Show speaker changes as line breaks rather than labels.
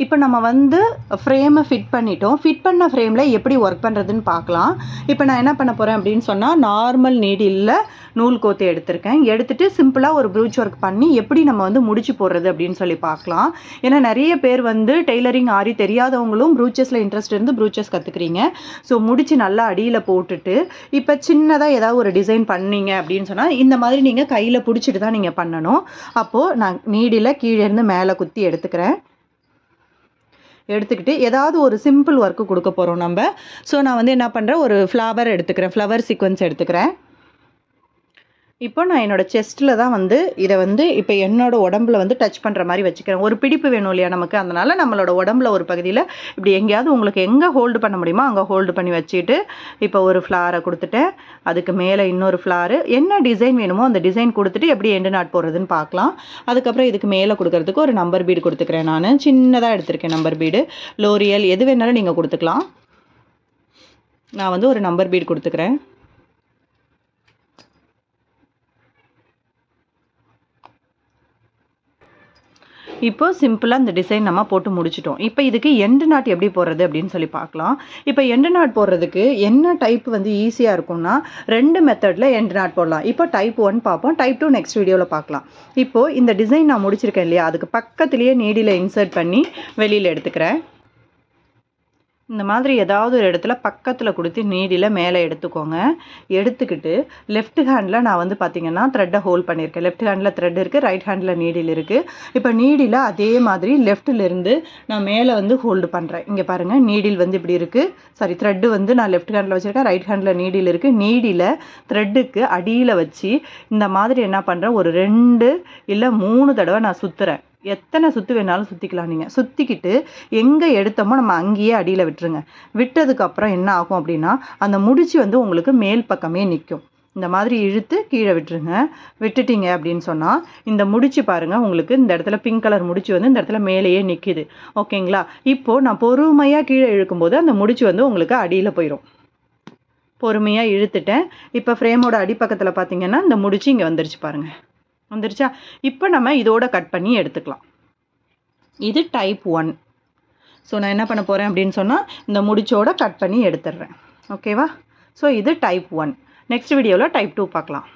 இப்போ நம்ம வந்து ஃப்ரேமை ஃபிட் பண்ணிட்டோம். ஃபிட் பண்ண ஃப்ரேமில் எப்படி ஒர்க் பண்ணுறதுன்னு பார்க்கலாம். இப்போ நான் என்ன பண்ண போகிறேன் அப்படின்னு சொன்னால், நார்மல் நீடிலில் நூல் கோத்து எடுத்திருக்கேன். எடுத்துகிட்டு சிம்பிளாக ஒரு ப்ரூச் ஒர்க் பண்ணி எப்படி நம்ம வந்து முடிச்சு போடுறது அப்படின்னு சொல்லி பார்க்கலாம். ஏன்னா நிறைய பேர் வந்து டெய்லரிங் ஆரி தெரியாதவங்களும் ப்ரூச்சஸில் இன்ட்ரெஸ்ட் இருந்து ப்ரூச்சஸ் கற்றுக்குறீங்க. ஸோ முடிச்சு நல்லா அடியில் போட்டுட்டு இப்போ சின்னதாக ஏதாவது ஒரு டிசைன் பண்ணீங்க அப்படின்னு சொன்னால் இந்த மாதிரி நீங்கள் கையில் பிடிச்சிட்டு தான் நீங்கள் பண்ணணும். அப்போது நான் நீடில் கீழே இருந்து மேலே குத்தி எடுத்துக்கிறேன். எடுத்துக்கிட்டு ஏதாவது ஒரு சிம்பிள் ஒர்க்கு கொடுக்க போகிறோம் நம்ம. ஸோ நான் வந்து என்ன பண்ணுறேன், ஒரு ஃப்ளவர் எடுத்துக்கிறேன், ஃப்ளவர் சீக்வன்ஸ் எடுத்துக்கிறேன். இப்போ நான் என்னோடய செஸ்ட்டில் தான் வந்து இதை வந்து இப்போ என்னோடய உடம்புல வந்து டச் பண்ணுற மாதிரி வச்சுக்கிறேன். ஒரு பிடிப்பு வேணும் இல்லையா நமக்கு, அதனால் நம்மளோட உடம்புல ஒரு பகுதியில் இப்படி எங்கேயாவது உங்களுக்கு எங்கே ஹோல்டு பண்ண முடியுமோ அங்கே ஹோல்டு பண்ணி வச்சுட்டு இப்போ ஒரு ஃப்ளாரை கொடுத்துட்டேன். அதுக்கு மேலே இன்னொரு ஃப்ளாரு, என்ன டிசைன் வேணுமோ அந்த டிசைன் கொடுத்துட்டு எப்படி எண்டு நாட் போடுறதுன்னு பார்க்கலாம். அதுக்கப்புறம் இதுக்கு மேலே கொடுக்கறதுக்கு ஒரு நம்பர் பீடு கொடுத்துக்கிறேன். நான் சின்னதாக எடுத்திருக்கேன் நம்பர் பீடு. லோரியல் எது வேணாலும் நீங்கள் கொடுத்துக்கலாம். நான் வந்து ஒரு நம்பர் பீடு கொடுத்துக்கிறேன். இப்போ சிம்பிளாக இந்த டிசைன் நம்ம போட்டு முடிச்சிட்டோம். இப்போ இதுக்கு எண்டு நாட் எப்படி போடுறது அப்படின்னு சொல்லி பார்க்கலாம். இப்போ எண்டு நாட் போடுறதுக்கு என்ன டைப் வந்து ஈஸியாக இருக்கும்னா 2 மெத்தடில் எண்டு நாட் போடலாம். இப்போ டைப் 1 பார்ப்போம், டைப் 2 நெக்ஸ்ட் வீடியோவில் பார்க்கலாம். இப்போது இந்த டிசைன் நான் முடிச்சிருக்கேன் இல்லையா, அதுக்கு பக்கத்துலேயே நீடியில் இன்சர்ட் பண்ணி வெளியில் எடுத்துக்கிறேன். இந்த மாதிரி ஏதாவது ஒரு இடத்துல பக்கத்தில் கொடுத்து நீடியில் மேலே எடுத்துக்கோங்க. எடுத்துக்கிட்டு லெஃப்ட் ஹேண்டில் நான் வந்து பார்த்திங்கன்னா த்ரெட்டை ஹோல்ட் பண்ணியிருக்கேன். லெஃப்ட் ஹேண்டில் த்ரெட் இருக்குது, ரைட் ஹேண்டில் நீடில் இருக்குது. இப்போ நீடில் அதே மாதிரி லெஃப்ட்டிலேருந்து நான் மேலே வந்து ஹோல்டு பண்ணுறேன். இங்கே பாருங்கள், நீடில் வந்து இப்படி இருக்குது. சாரி, த்ரெட்டு வந்து நான் லெஃப்ட் ஹேண்டில் வச்சுருக்கேன், ரைட் ஹேண்டில் நீடில் இருக்குது. நீடில் த்ரெட்டுக்கு அடியில் வச்சு இந்த மாதிரி என்ன பண்ணுறேன், ஒரு 2 இல்லை 3 தடவை நான் சுற்றுறேன். எத்தனை சுற்று வேணாலும் சுற்றிக்கலாம். நீங்கள் சுற்றிக்கிட்டு எங்கே எடுத்தோமோ நம்ம அங்கேயே அடியில் விட்டுருங்க. விட்டதுக்கப்புறம் என்ன ஆகும் அப்படின்னா, அந்த முடிச்சு வந்து உங்களுக்கு மேல் பக்கமே நிற்கும். இந்த மாதிரி இழுத்து கீழே விட்டுருங்க. விட்டுட்டீங்க அப்படின்னு சொன்னால் இந்த முடிச்சு பாருங்கள், உங்களுக்கு இந்த இடத்துல பிங்க் கலர் முடிச்சு வந்து இந்த இடத்துல மேலேயே நிற்கிது. ஓகேங்களா? இப்போது நான் பொறுமையாக கீழே இழுக்கும்போது அந்த முடிச்சு வந்து உங்களுக்கு அடியில் போயிடும். பொறுமையாக இழுத்துட்டேன். இப்போ ஃப்ரேமோட அடிப்பக்கத்தில் பார்த்தீங்கன்னா இந்த முடிச்சு இங்கே வந்துருச்சு பாருங்கள், வந்துருச்சா? இப்போ நம்ம இதோட கட் பண்ணி எடுத்துக்கலாம். இது டைப் 1. ஸோ நான் என்ன பண்ண போகிறேன் அப்படின்னு சொன்னால் இந்த முடிச்சோட கட் பண்ணி எடுத்துடுறேன். ஓகேவா? ஸோ இது டைப் 1. நெக்ஸ்ட் வீடியோவில் டைப் 2 பார்க்கலாம்.